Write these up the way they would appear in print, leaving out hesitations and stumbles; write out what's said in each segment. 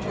I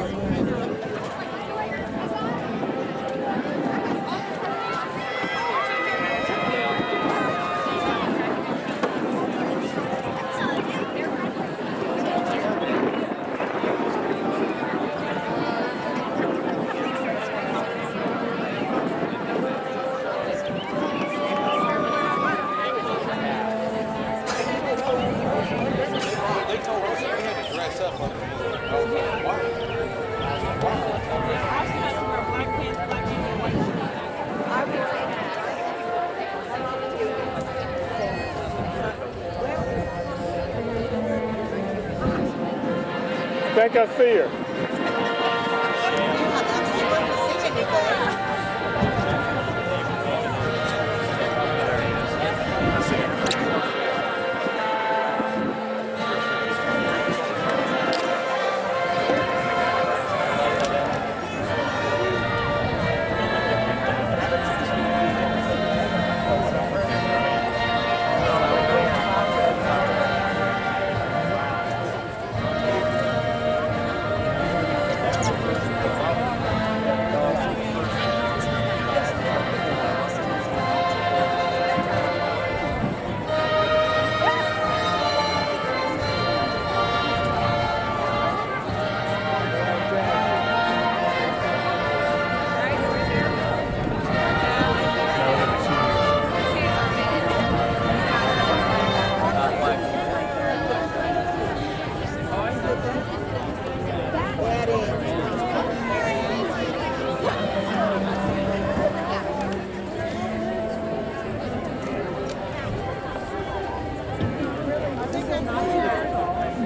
think I see her.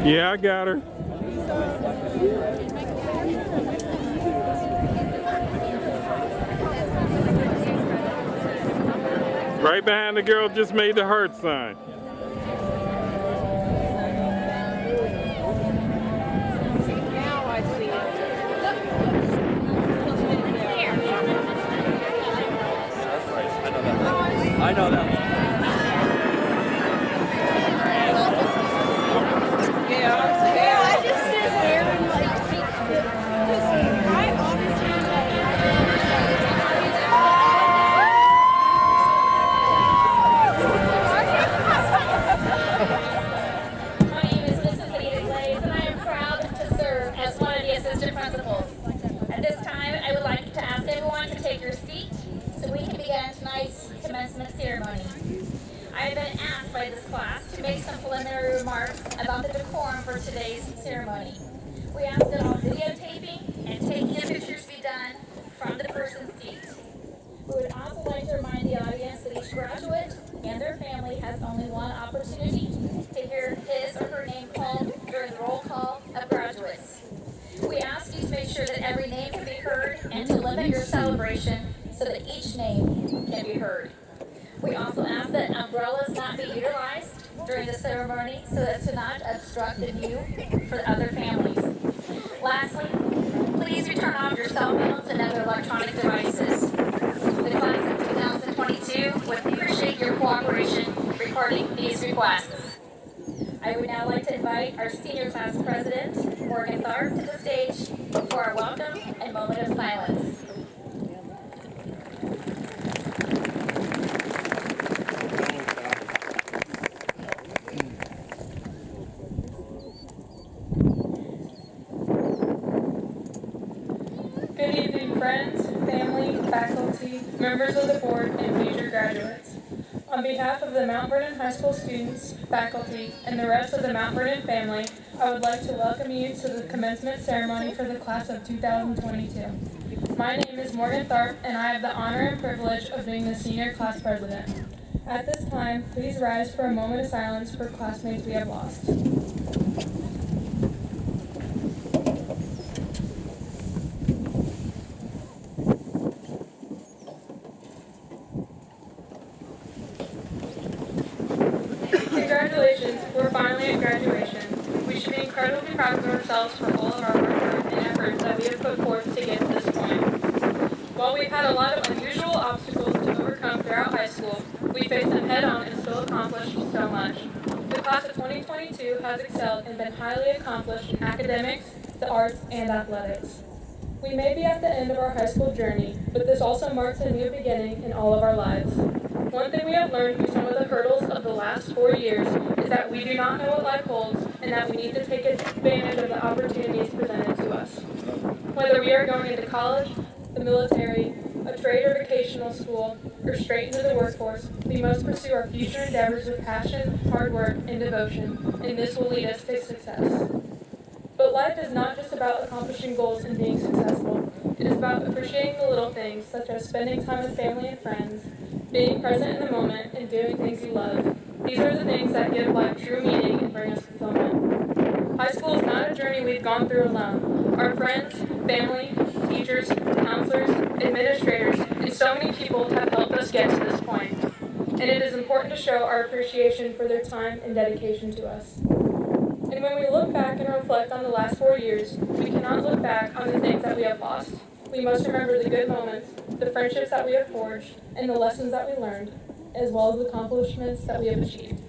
Yeah, I got her. Right behind the girl just made the heart sign. Now I see it. I know that one. Yeah, I just sit there and like I obviously My name is Mrs. Anita Glaze, and I am proud to serve as one of the assistant principals. At this time, I would like to ask everyone to take your seat so we can begin tonight's commencement ceremony. I have been asked by this class to make some preliminary remarks about the decorum for today's ceremony. We ask that all videotaping and taking of pictures be done from the person's seat. We would also like to remind the audience that each graduate and their family has only one opportunity to hear his or her name called during the roll call of graduates. We ask you to make sure that every name can be heard and to limit your celebration so that each name can be heard. We also ask that umbrellas not be utilized during the ceremony so as to not obstruct the view for other families. Lastly, please return off your cell phones and other electronic devices. The class of 2022 would appreciate your cooperation regarding these requests. I would now like to invite our senior class president, Morgan Tharp, to the stage for our welcome and moment of silence. Good evening, friends, family, faculty, members of the board, and future graduates. On behalf of the Mt Vernon High School students, faculty, and the rest of the Mt Vernon family, I would like to welcome you to the commencement ceremony for the class of 2022. My name is Morgan Tharp, and I have the honor and privilege of being the senior class president. At this time, please rise for a moment of silence for classmates we have lost. Congratulations, we're finally at graduation. We should be incredibly proud of ourselves for all of our hard work and efforts that we have put forth to get to this point. While we've had a lot of unusual obstacles to overcome throughout high school, we faced them head-on and still accomplished so much. The class of 2022 has excelled and been highly accomplished in academics, the arts, and athletics. We may be at the end of our high school journey, but this also marks a new beginning in all of our lives. One thing we have learned through some of the hurdles of the last 4 years is that we do not know what life holds and that we need to take advantage of the opportunities presented to us. Whether we are going into college, the military, a trade or vocational school, or straight into the workforce, we must pursue our future endeavors with passion, hard work, and devotion, and this will lead us to success. But life is not just about accomplishing goals and being successful. It is about appreciating the little things, such as spending time with family and friends, being present in the moment, and doing things you love. These are the things that give life true meaning and bring us fulfillment. High school is not a journey we've gone through alone. Our friends, family, teachers, counselors, administrators, and so many people have helped us get to this point. And it is important to show our appreciation for their time and dedication to us. And when we look back and reflect on the last 4 years, we cannot look back on the things that we have lost. We must remember the good moments, the friendships that we have forged, and the lessons that we learned, as well as the accomplishments that we have achieved.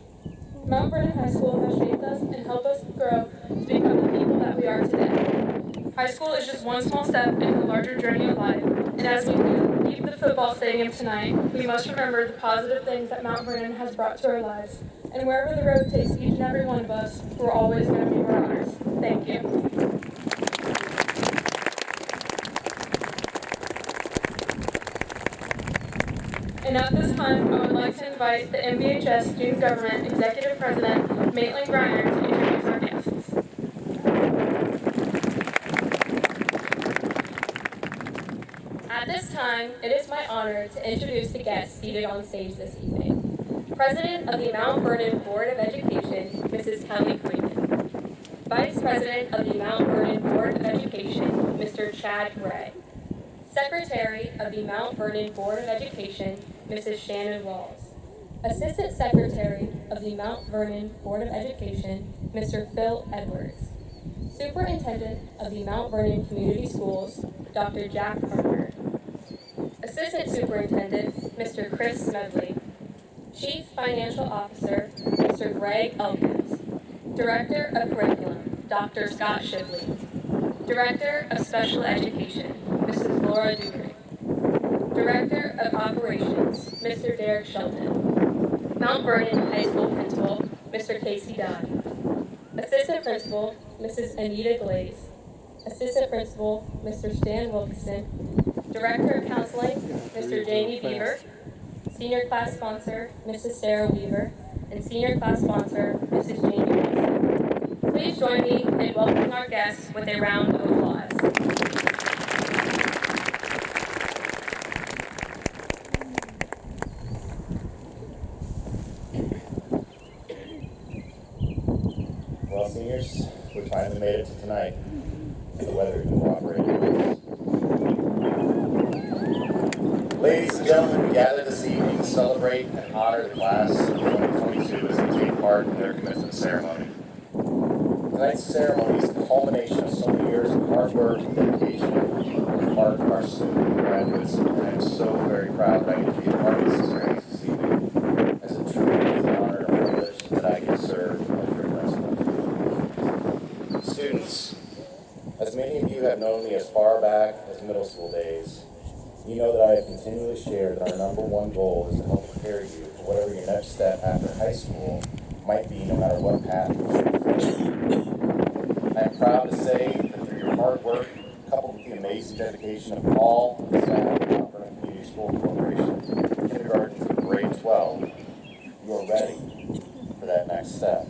Mount Vernon High School has shaped us and helped us grow to become the people that we are today. High school is just one small step in the larger journey of life, and as we leave the football stadium tonight, we must remember the positive things that Mount Vernon has brought to our lives. And wherever the road takes each and every one of us, we're always going to be Marauders. Thank you. And at this time, I would like to invite the MVHS Student Government Executive President, Maitland Griner, to introduce our guests. At this time, it is my honor to introduce the guests seated on stage this evening. President of the Mt Vernon Board of Education, Mrs. Kelly Freeman. Vice President of the Mt Vernon Board of Education, Mr. Chad Gray. Secretary of the Mt Vernon Board of Education, Mrs. Shannon Walls. Assistant Secretary of the Mt Vernon Board of Education, Mr. Phil Edwards. Superintendent of the Mt Vernon Community Schools, Dr. Jack Parker. Assistant Superintendent, Mr. Chris Smedley. Chief Financial Officer, Mr. Greg Elkins. Director of Curriculum, Dr. Scott Shibley. Director of Special Education, Mrs. Laura Dewey. Director of Operations, Mr. Derek Shelton. Mt Vernon High School Principal, Mr. Casey Dodd. Assistant Principal, Mrs. Anita Glaze. Assistant Principal, Mr. Stan Wilkinson. Director of Counseling, Mr. Jamie Beaver. Senior Class Sponsor, Mrs. Sarah Weaver. And Senior Class Sponsor, Mrs. Jamie Wilson. Please join me in welcoming our guests with a round of applause. Well, seniors, we finally made it to tonight. The weather cooperated with us. Ladies and gentlemen, we gather this evening to celebrate and honor the class of 2022 as they take part in their commencement ceremony. Tonight's ceremony is the culmination of so many years of hard work and dedication on the part of our student graduates, and I'm so very proud that I get to be a part of this experience this evening, as it truly is an honor and a privilege that I can serve as your principal. Students, as many of you have known me as far back as middle school days, you know that I have continually shared that our number one goal is to help prepare you for whatever your next step after high school might be, no matter what path you choose. I am proud to say that through your hard work, coupled with the amazing dedication of all the staff at Mt Vernon Community School Corporation, kindergarten through grade 12, you are ready for that next step.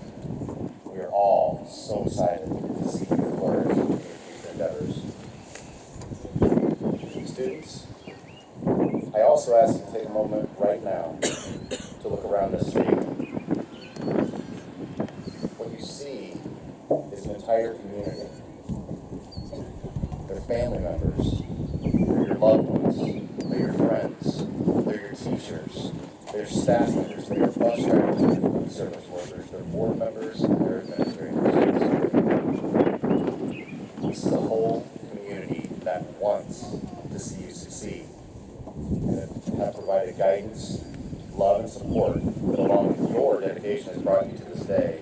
We are all so excited to see you flourish in your future endeavors. Students, I also ask you to take a moment right now to look around this stadium. What you see is an entire community. They're family members, they're your loved ones, they're your friends, they're your teachers, they're staff members, they're your bus drivers, they're food service workers, they're board members, and they're administrators. This is a whole community that wants to see you succeed, and have provided guidance, love, and support that, along with your dedication, has brought you to this day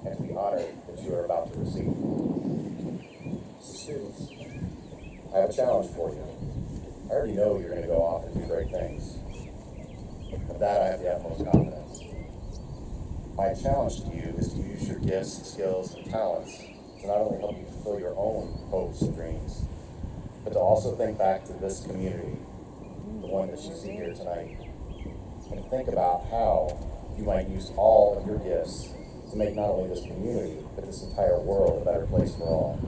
and to the honor that you are about to receive. So students, I have a challenge for you. I already know you're going to go off and do great things. Of that I have the utmost confidence. My challenge to you is to use your gifts, skills, and talents to not only help you fulfill your own hopes and dreams, but to also think back to this community, the one that you see here tonight, and think about how you might use all of your gifts to make not only this community, but this entire world a better place for all.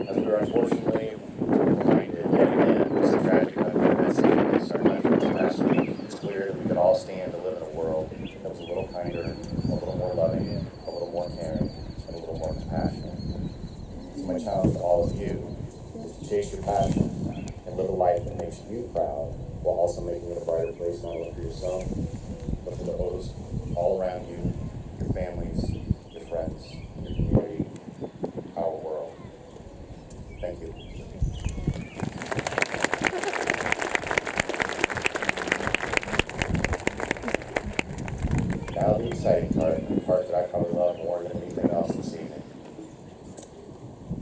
As we are unfortunately reminded yet again, this tragic events that faced our country this past week, it's clear that we could all stand to live in a world that was a little kinder, a little more loving, a little more caring, and a little more compassionate. So my challenge to all of you is to chase your passions and live a life that makes you proud, while also making it a brighter place not only for yourself, but for those all around you, your families, your friends, your community, our world. Thank you. Now the exciting part, the part that I probably love more than anything else this evening.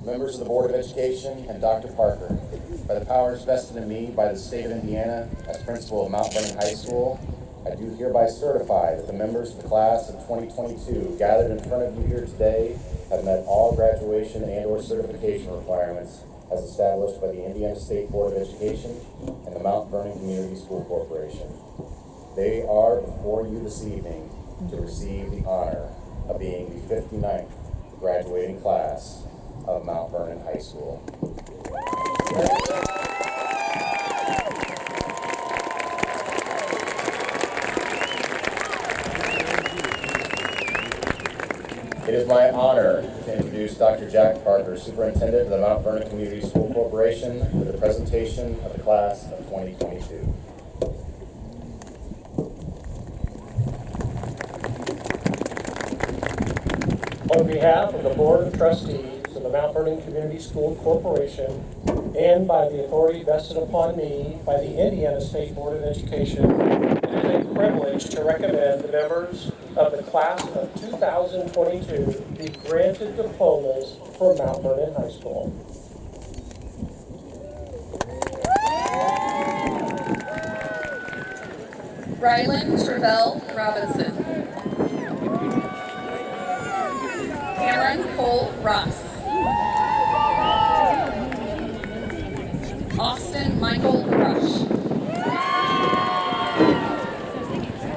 Members of the Board of Education and Dr. Parker, by the powers vested in me by the state of Indiana as principal of Mt Vernon High School, I do hereby certify that the members of the class of 2022 gathered in front of you here today have met all graduation and/or certification requirements as established by the Indiana State Board of Education and the Mt Vernon Community School Corporation. They are before you this evening to receive the honor of being the 59th graduating class of Mt Vernon High School. It is my honor to introduce Dr. Jack Parker, Superintendent of the Mt Vernon Community School Corporation, for the presentation of the class of 2022. On behalf of the Board of Trustees of the Mt Vernon Community School Corporation, and by the authority vested upon me by the Indiana State Board of Education, it is a privilege to recommend the members of the class of 2022 be granted diplomas for Mt Vernon High School. Rylan Travell Robinson. Cameron Cole Ross. Austin Michael Rush.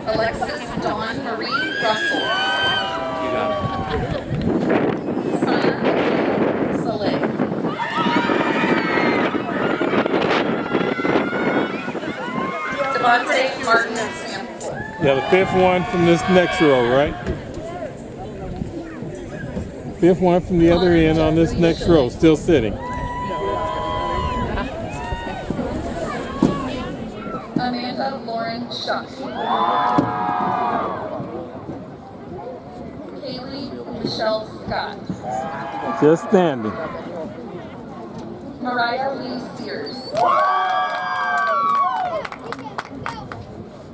Alexis Dawn Marie Russell. Sana Saleh. Devontae Martin Sample. Yeah, the fifth one from this next row, right? Fifth one from the other end on this next row, still sitting. Amanda Lauren Schuck. Kaylee Michelle Scott. Just standing. Mariah Lee Sears.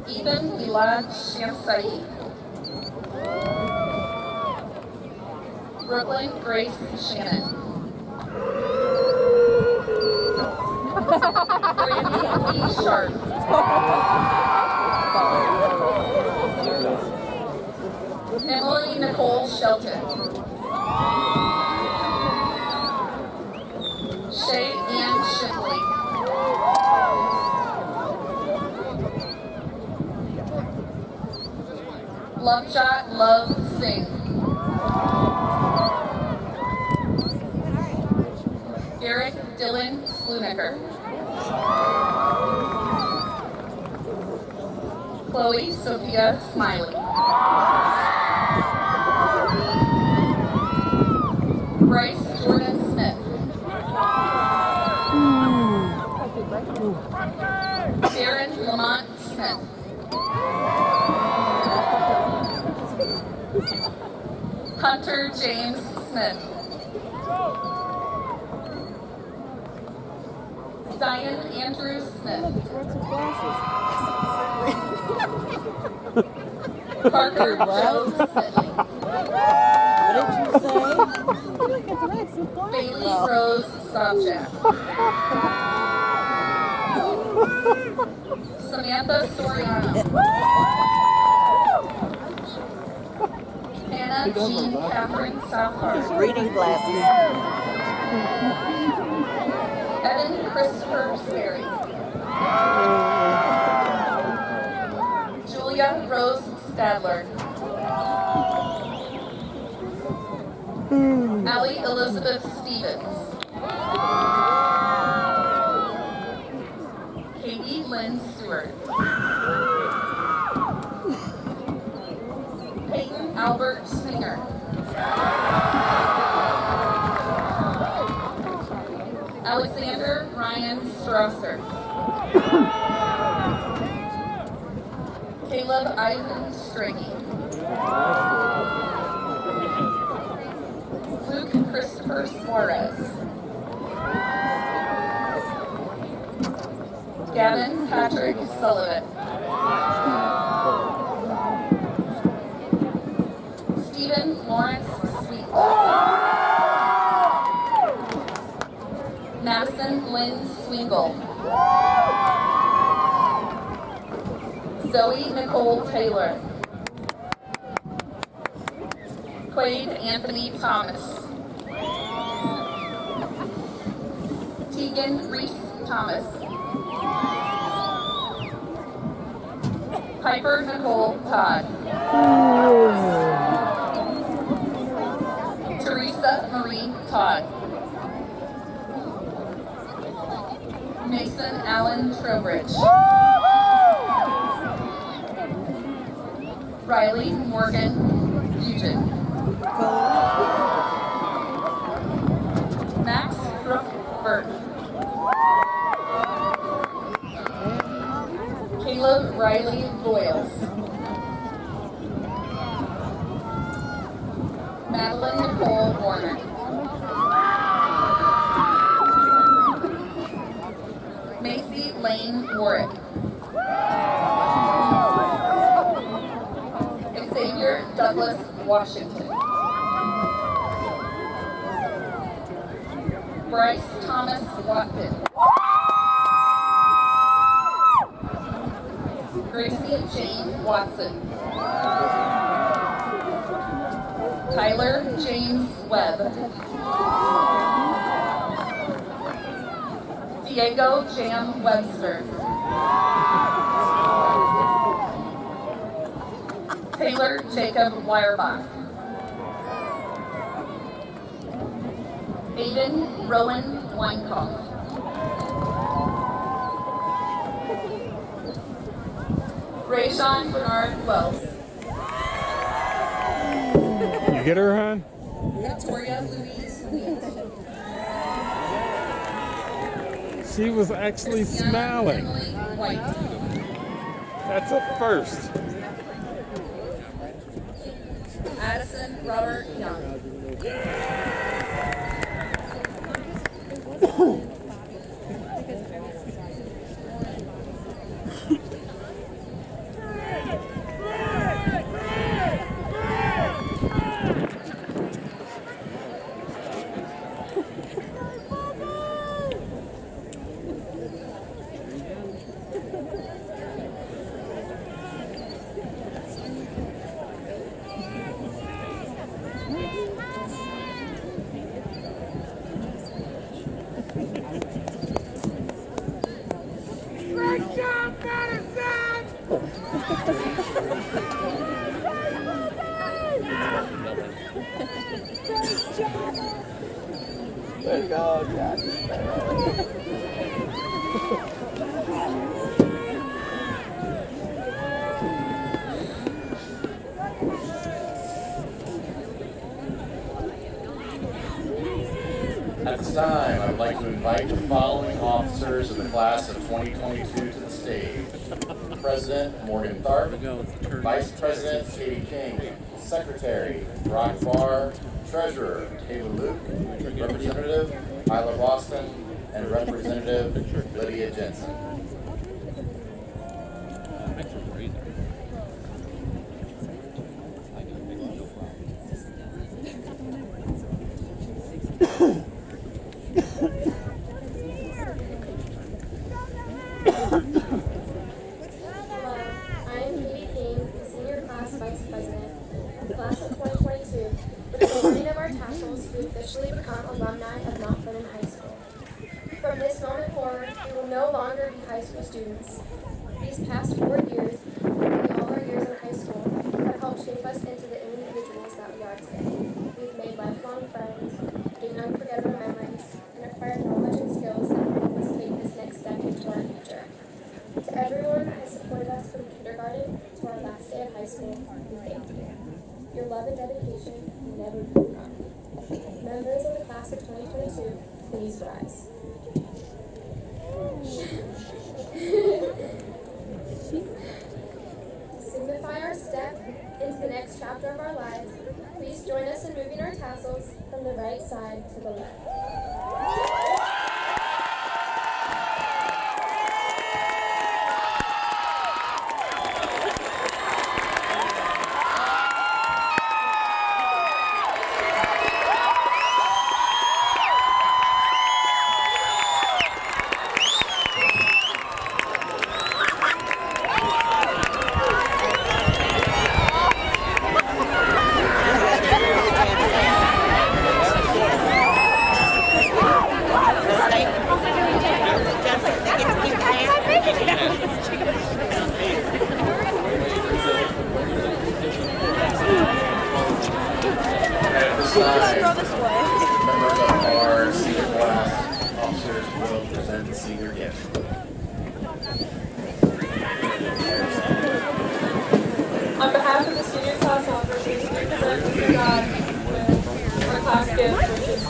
Ethan Elad Shamsai. Brooklyn Grace Shannon. Brandy E. Sharp. Emily Nicole Shelton. Shay Ann Shipley. Lovejoy Love Singh. Eric Dylan Slunecker. Chloe Sophia Smiley. Bryce Jordan Smith. Darren Lamont Smith. Hunter James Smith. Zion Andrew Smith. Parker Joe Smedley. What did you say? Bailey Rose Sobchak. Samantha Soriano. Hannah Jean Catherine Southard. Reading glasses. Evan Christopher Sperry. Julia Rose Stadler. Allie Elizabeth Stevens. Katie Lynn Stewart. Peyton Albert Springer. Alexander Ryan Strasser. Caleb Ivan Striggy. Luke Christopher Suarez. Gavin Patrick Sullivan. Stephen Lawrence Sweet. Madison Lynn Swingle. Zoe Nicole Taylor. Quade Anthony Thomas. Tegan Reese Thomas. Piper Nicole Todd. Theresa Marie Todd. Mason Allen Trowbridge. Riley Morgan Bugin. Max Brooke Burton. Caleb Riley Boyles. Madeline Nicole Warner. Macy Lane Warwick. Xavier Douglas Washington. Bryce Thomas Watson. Gracie Jane Watson. Tyler James Webb. Diego Jam Webster. Taylor Jacob Wirebach. Aiden Rowan Weinkoff. Rayshawn Bernard Wells. You get her, hon? Victoria Louise Wheat. She was actually smiling. Emily White. That's a first. Addison Robert Young. There you go, Jack. At this time, I would like to invite the following officers of the class of 2022 to the stage. President Morgan Tharp, Vice President Katie King, Secretary Brock Barr, Treasurer Taylor Luke, Representative Isla Boston, and Representative Lydia Jensen. President, the class of 2022, with the awarding of our tassels, we officially become alumni of Mt Vernon High School. From this moment forward, we will no longer be high school students. These past 4 years, nearly all our years in high school, have helped shape us into the individuals that we are today. We've made lifelong friends, gained unforgettable memories, and acquired knowledge and skills that will help us take this next step into our future. To everyone that has supported us from kindergarten to our last day of high school, we thank you. Your love and dedication will never be forgotten. Members of the class of 2022, please rise. To signify our step into the next chapter of our lives, please join us in moving our tassels from the right side to the left. Members of our senior class officers will present the senior gift. On behalf of the senior class officers, we present Mr. Todd with our class gift, which is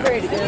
Ready to go.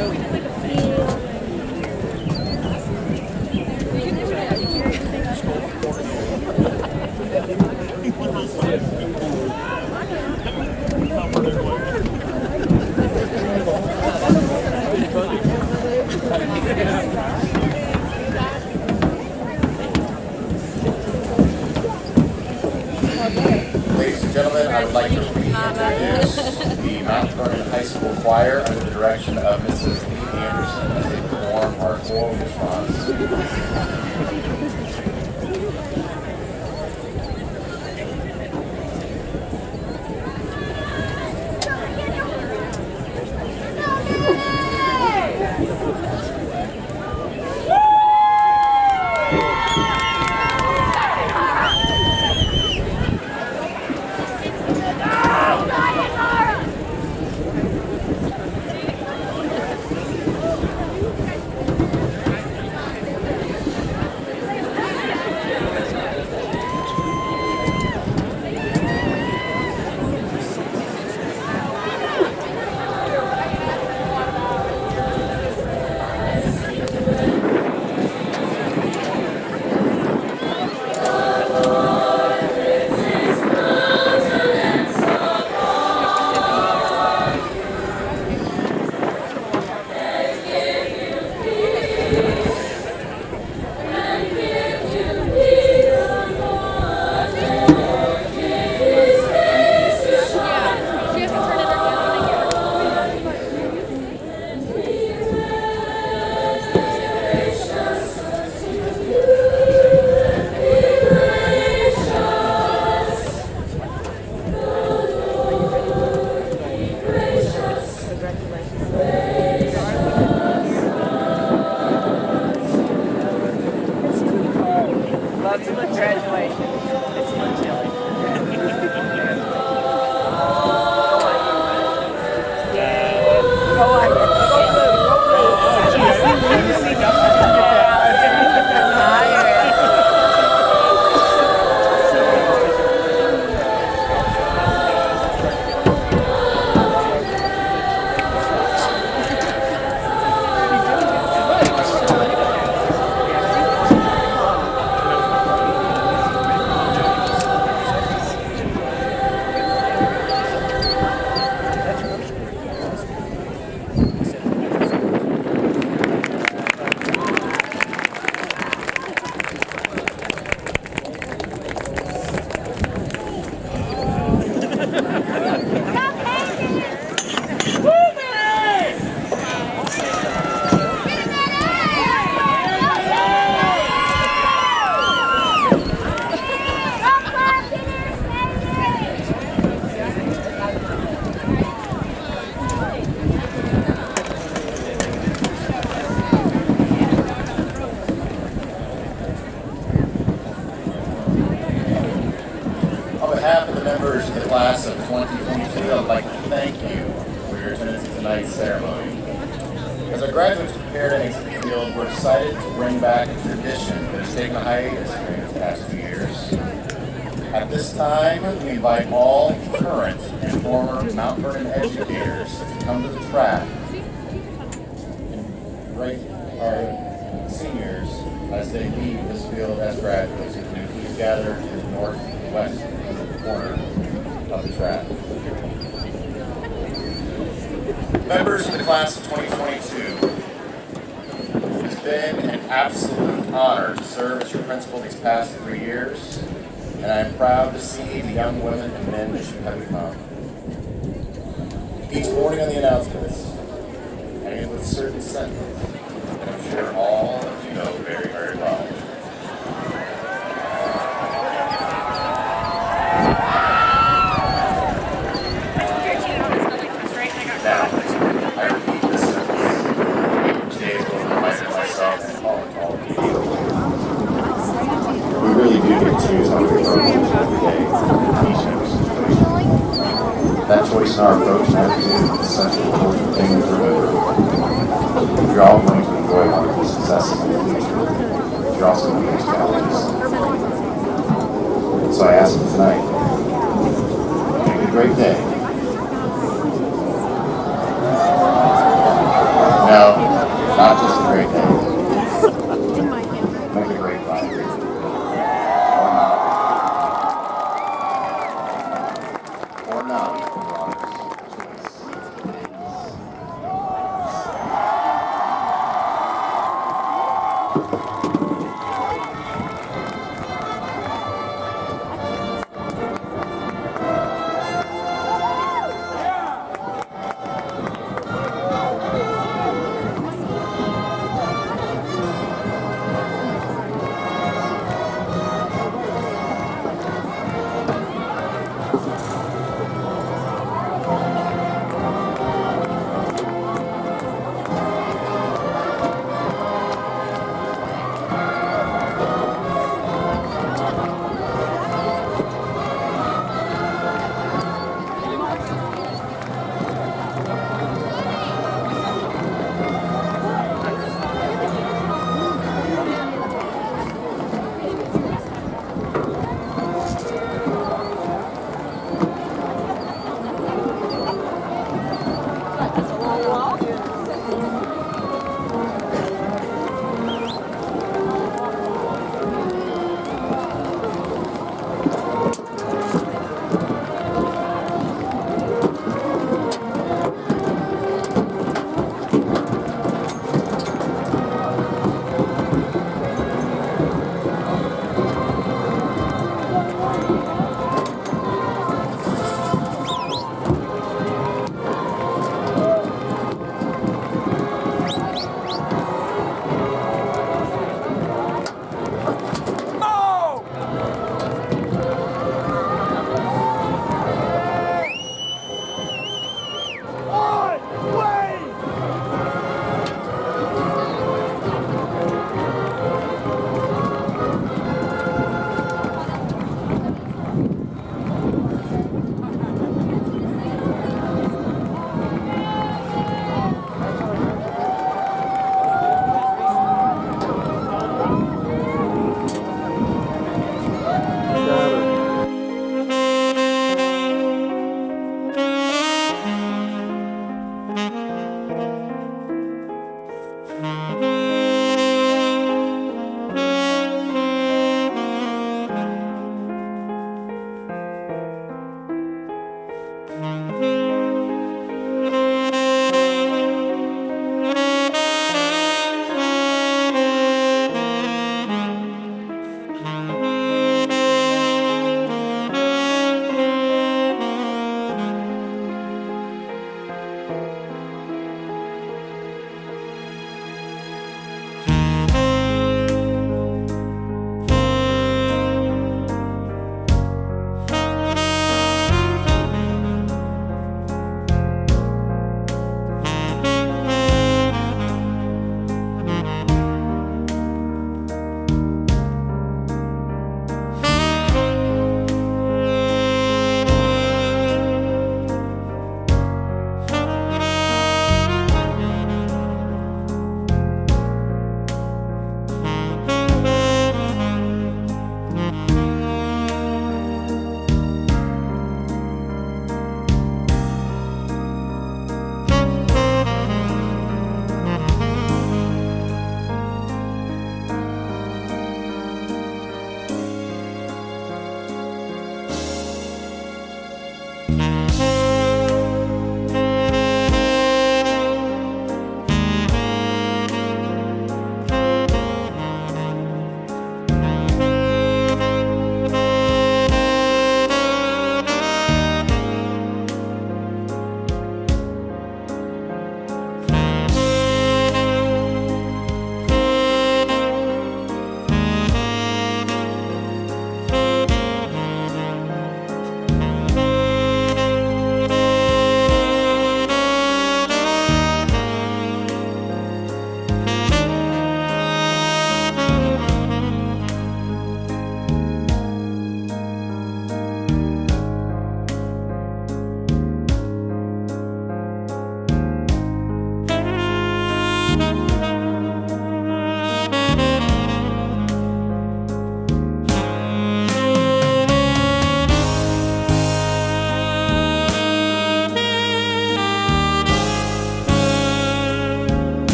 Ladies and gentlemen, I would like to reintroduce the Mt Vernon High School Choir under the direction of Mrs. Lee Anderson as they perform our choral response. As our graduates prepare to exit the field, we're excited to bring back a tradition that has taken a hiatus during the past 2 years. At this time, we invite all current and former Mount Vernon educators to come to the track and greet our seniors as they leave this field as graduates. And please gather to the northwest corner of the track. Members of the class of 2022, it has been an absolute honor to serve as your principal these past 3 years, and I am proud to see the young women and men that you have become. Each morning on the announcements, I end with a certain sentence that I'm sure all of you know very, very well. Now, I repeat this sentence. Today is both a reminder to myself and all of you. We really do get to choose how we approach every day in each and every situation. That choice in our approach and attitude is such an important thing to remember. You're all going to enjoy wonderful successes in the future, but you're also going to face challenges. So I ask you tonight, make it a great day. No, not just a great day. Make it a great life. Or not. Or not, Your Honor's choice.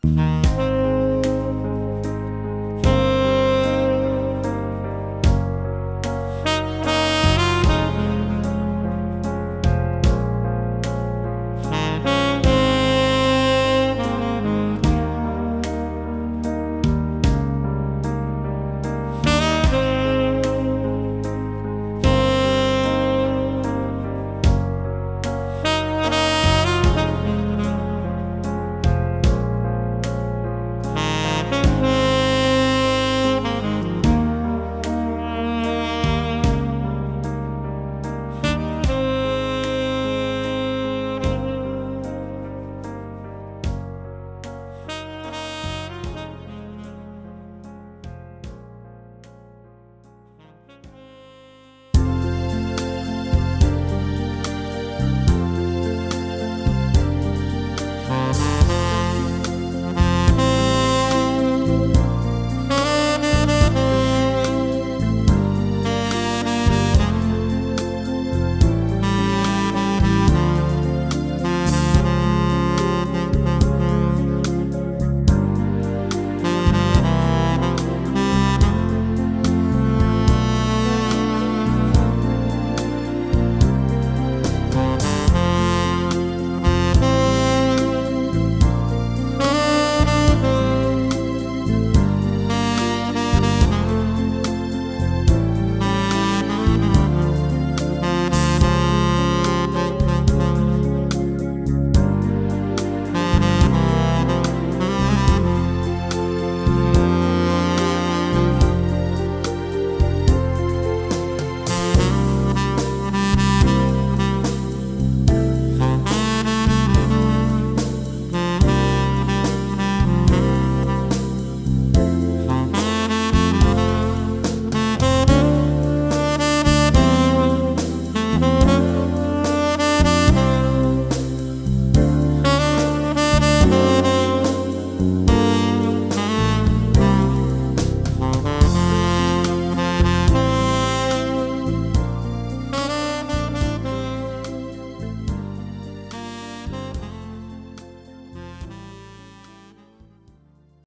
Thank you.